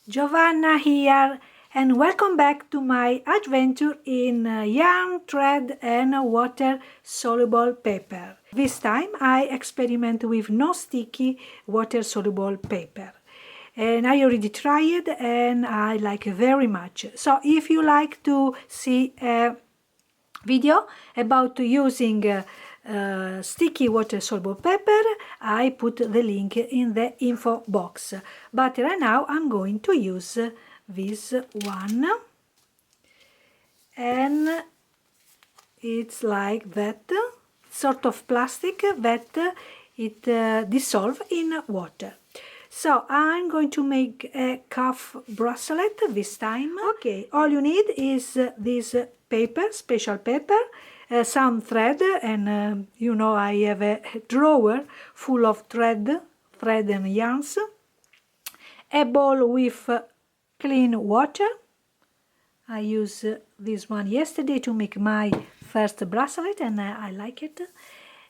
Giovanna here, and welcome back to my adventure in yarn, thread and water soluble paper. This time I experiment with no sticky water soluble paper, and I already tried and I like it very much. So if you like to see a video about using sticky water soluble paper, I put the link in the info box. But right now I'm going to use this one, and it's like that, sort of plastic that it dissolves in water. So I'm going to make a cuff bracelet this time. Okay, all you need is this paper, special paper, some thread, and you know I have a drawer full of thread and yarns, a bowl with clean water. I used this one yesterday to make my first bracelet, and I like it.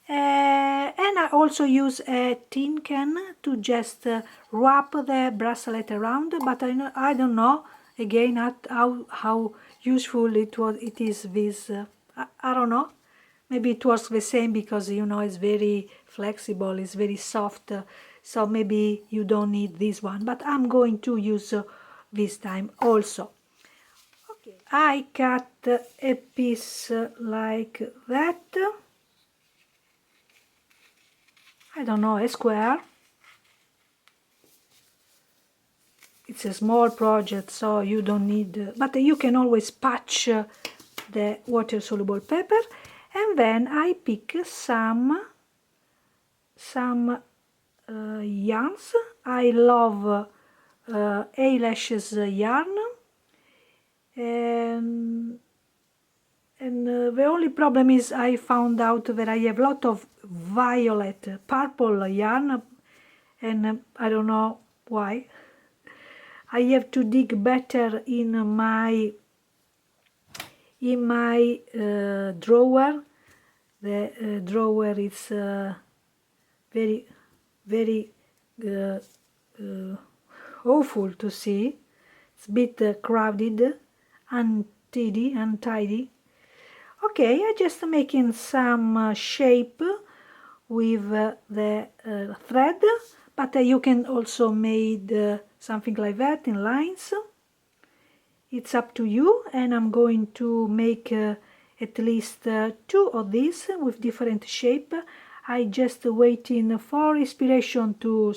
And I also use a tin can to just wrap the bracelet around, but I don't know again how useful it is this. I don't know. Maybe it works the same because you know it's very flexible, it's very soft, so maybe you don't need this one, but I'm going to use this time also. Okay, I cut a piece like that. I don't know, a square. It's a small project, so you don't need, but you can always patch the water soluble paper. And then I pick some yarns. I love eyelashes yarn, and the only problem is I found out that I have a lot of violet, purple yarn, and I don't know why. I have to dig better in my drawer. The drawer is very awful to see. It's a bit crowded, untidy. Okay, I just making some shape with the thread, but you can also make something like that in lines. It's up to you, and I'm going to make at least 2 of these with different shape. I just waiting for inspiration to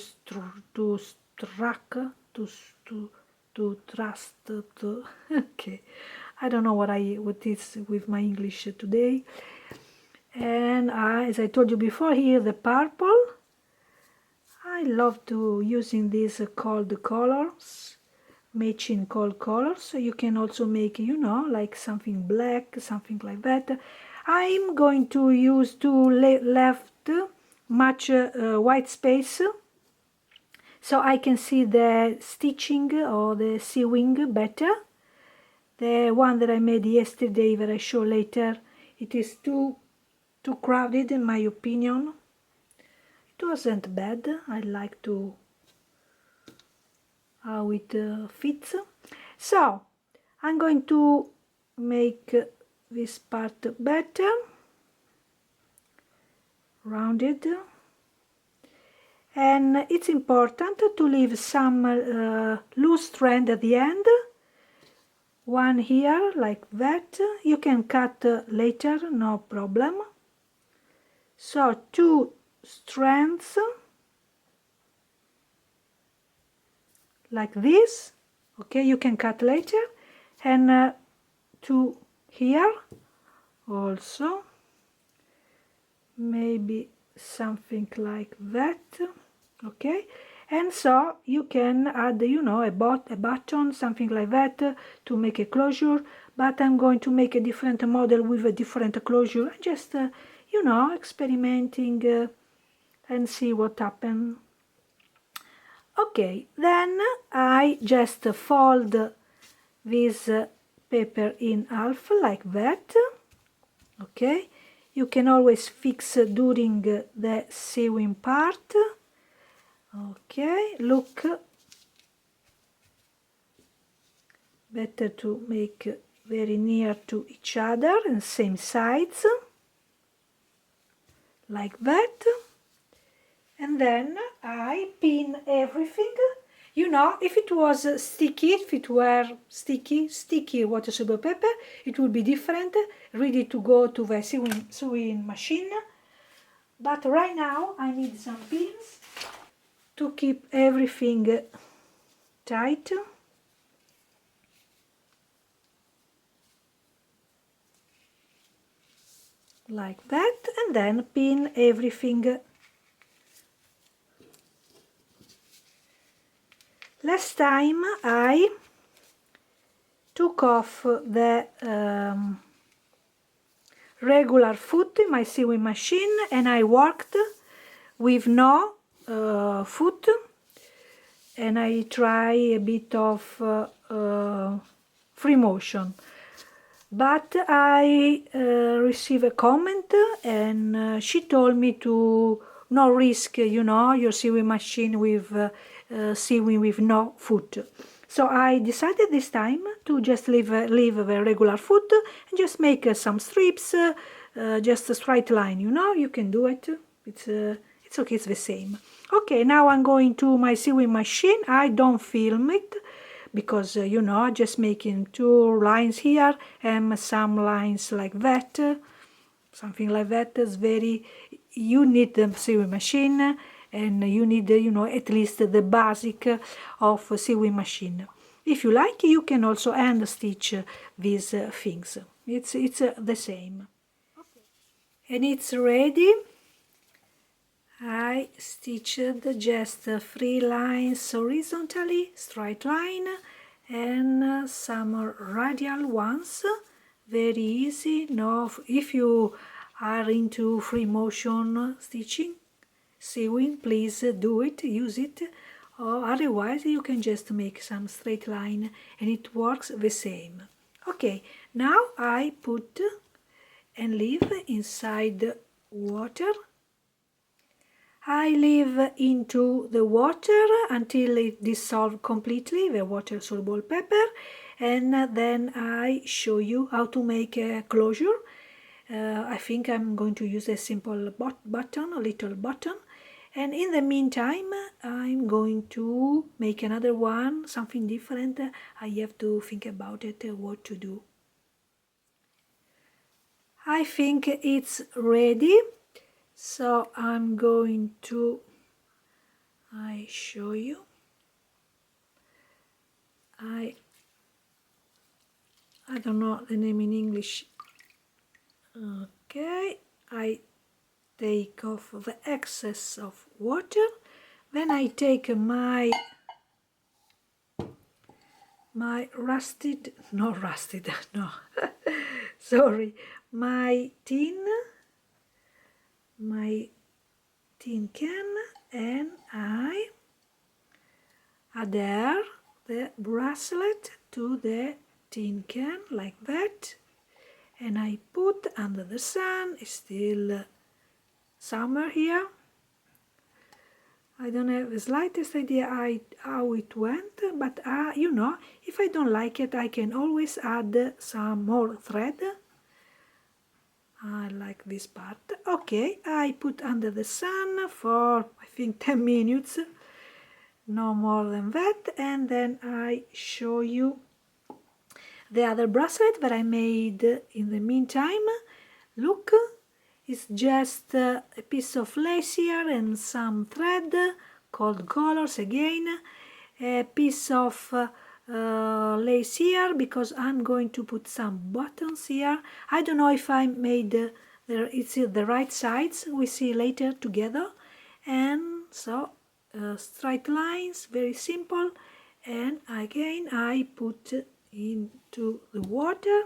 trust to okay, I don't know what is with my English today. And as I told you before, here the purple. I love to using these cold colors, matching cold colors. So you can also make, you know, like something black, something like that. I'm going to use left much white space, so I can see the stitching or the sewing better. The one that I made yesterday that I show later, it is too crowded in my opinion. It wasn't bad. I like to how it fits. So I'm going to make this part better, rounded, and it's important to leave some loose strand at the end. One here like that. You can cut later, no problem. So 2 strands like this. Okay, you can cut later, and 2 here also, maybe something like that. Okay, and so you can add, you know, a button, something like that, to make a closure. But I'm going to make a different model with a different closure, just you know, experimenting and see what happens. Okay, then I just fold this paper in half like that. Okay, you can always fix during the sewing part. Okay, look, better to make very near to each other and same sides, like that. And then I pin everything. You know, if it was sticky, if it were sticky water soluble paper, it would be different, ready to go to the sewing machine. But right now I need some pins to keep everything tight. Like that, and then pin everything. Last time I took off the regular foot in my sewing machine and I worked with no foot, and I try a bit of free motion. But I received a comment and she told me to not risk, you know, your sewing machine with sewing with no foot. So I decided this time to just leave the regular foot and just make some strips, just a straight line, you know, you can do it. It's okay, it's the same. Okay, now I'm going to my sewing machine. I don't film it because you know, just making 2 lines here and some lines like that, something like that is very, you need the sewing machine and you need, you know, at least the basic of sewing machine. If you like, you can also hand stitch these things. It's the same. And it's ready. I stitched just 3 lines horizontally, straight line, and some radial ones. Very easy. No, if you are into free motion stitching, sewing, please do it, use it, or otherwise you can just make some straight line and it works the same. Okay, now I put and leave inside water. I leave into the water until it dissolves completely, the water soluble paper, and then I show you how to make a closure. I think I'm going to use a simple button, a little button, and in the meantime I'm going to make another one, something different. I have to think about it, what to do. I think it's ready, so I'm going to show you. I don't know the name in English. Okay, I take off the excess of water. Then I take my not rusted, no, sorry, my tin can, and I adhere the bracelet to the tin can like that, and I put under the sun. It's still summer here. I don't have the slightest idea how it went, but you know, if I don't like it, I can always add some more thread. I like this part. Okay, I put under the sun for I think 10 minutes, no more than that, and then I show you the other bracelet that I made in the meantime. Look, it's just a piece of lace here and some thread, cold colors again, a piece of lace here because I'm going to put some buttons here. I don't know if I made it's the right sides, we see later together. And so straight lines, very simple, and again I put into the water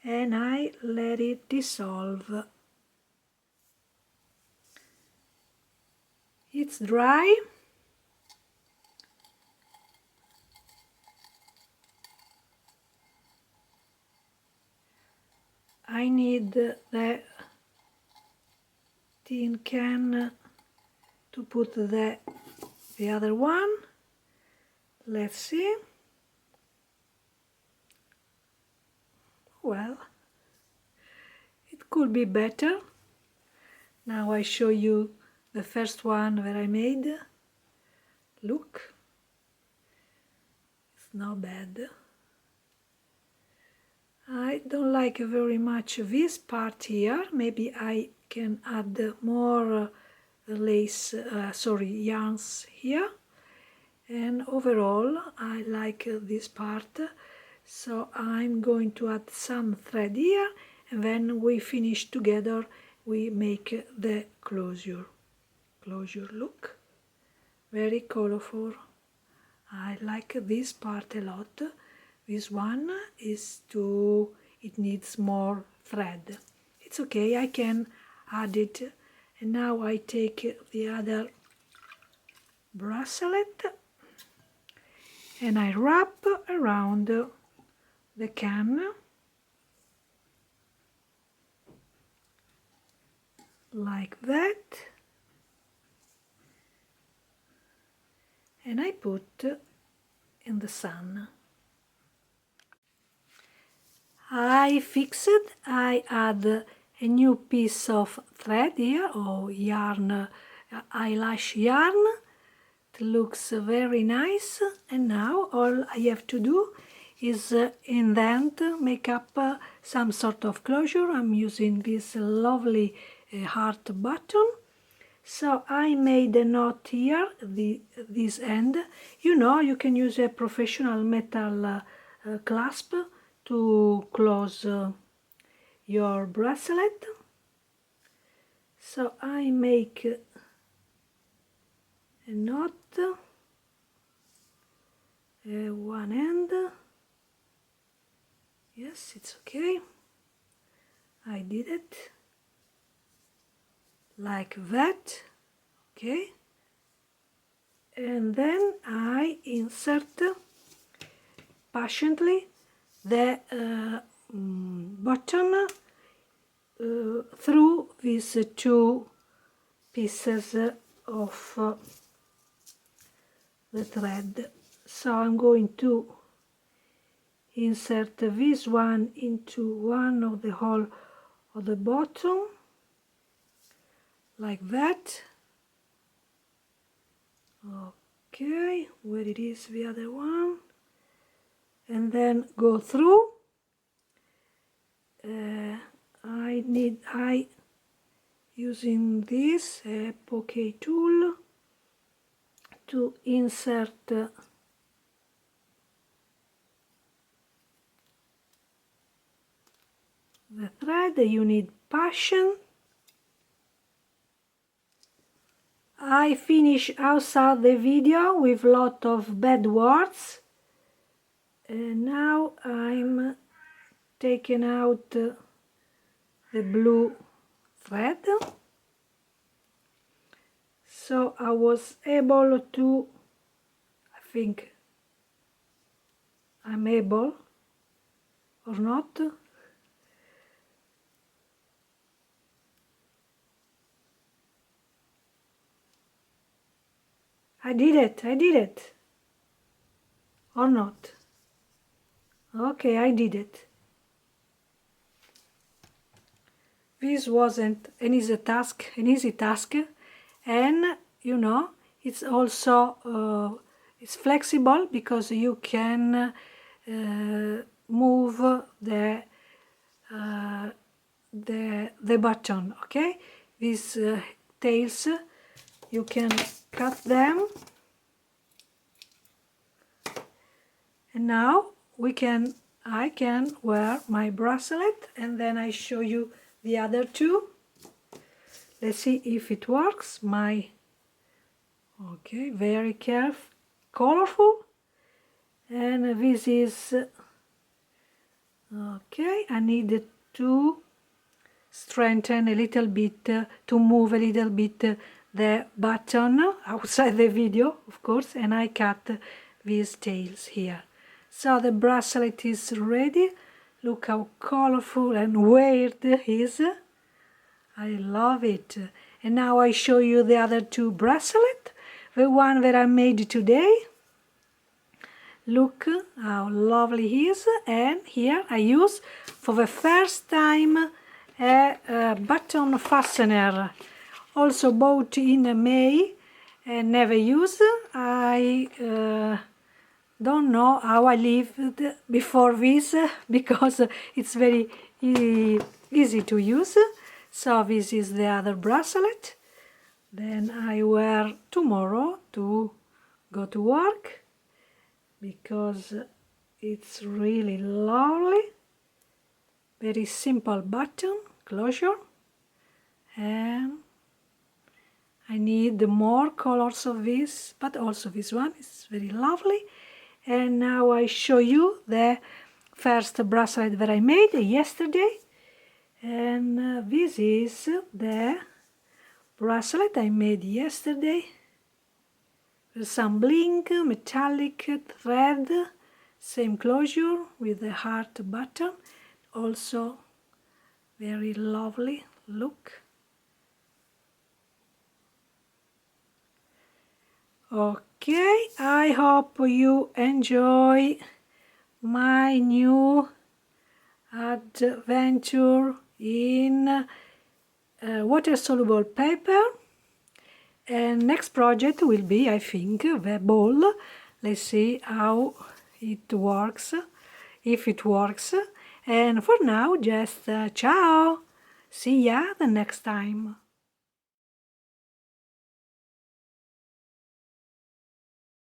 and I let it dissolve. It's dry. I need the tin can to put the other one. Let's see. Well, it could be better. Now I show you the first one that I made. Look, it's not bad. I don't like very much this part here. Maybe I can add more yarns here. And overall I like this part, so I'm going to add some thread here, and then we finish together, we make the closure. Look, very colorful. I like this part a lot. This one it needs more thread. It's okay, I can add it. And now I take the other bracelet and I wrap around the can like that, and I put in the sun. I add a new piece of thread here, or yarn, eyelash yarn. It looks very nice, and now all I have to do is indent, make up some sort of closure. I'm using this lovely heart button. So I made a knot here, this end. You know, you can use a professional metal clasp to close your bracelet. So I make a knot, one end. Yes, it's okay. I did it like that, okay, and then I insert patiently the button through these two pieces of the thread. So I'm going to insert this one into one of the hole of the bottom, like that. Okay, where it is the other one, and then go through. I using this poke tool to insert the thread. You need passion. I finish outside the video with lot of bad words, and now I'm taking out the blue thread, so I was able to, I think I'm able or not, I did it or not. Okay, I did it. This wasn't an easy task, and you know, it's also it's flexible because you can move the button. Okay, these tails, you can cut them, and now I can wear my bracelet, and then I show you the other two. Let's see if it works. Okay, very colorful, and this is okay. I need to strengthen a little bit, to move a little bit the button outside the video, of course, and I cut these tails here. So the bracelet is ready. Look how colorful and weird it is. I love it. And now I show you the other two bracelets. The one that I made today. Look how lovely he is. And here I use for the first time a button fastener, also bought in May and never used. I don't know how I lived before this because it's very easy to use. So this is the other bracelet. Then I wear tomorrow to go to work because it's really lovely. Very simple button closure, and I need more colors of this, but also this one is very lovely. And now I show you the first bracelet that I made yesterday, and this is the bracelet I made yesterday. There's some blink, metallic thread, same closure with the heart button, also very lovely look. Okay, I hope you enjoy my new adventure in water-soluble paper. And next project will be, I think, the ball. Let's see how it works, if it works. And for now, just ciao! See ya the next time.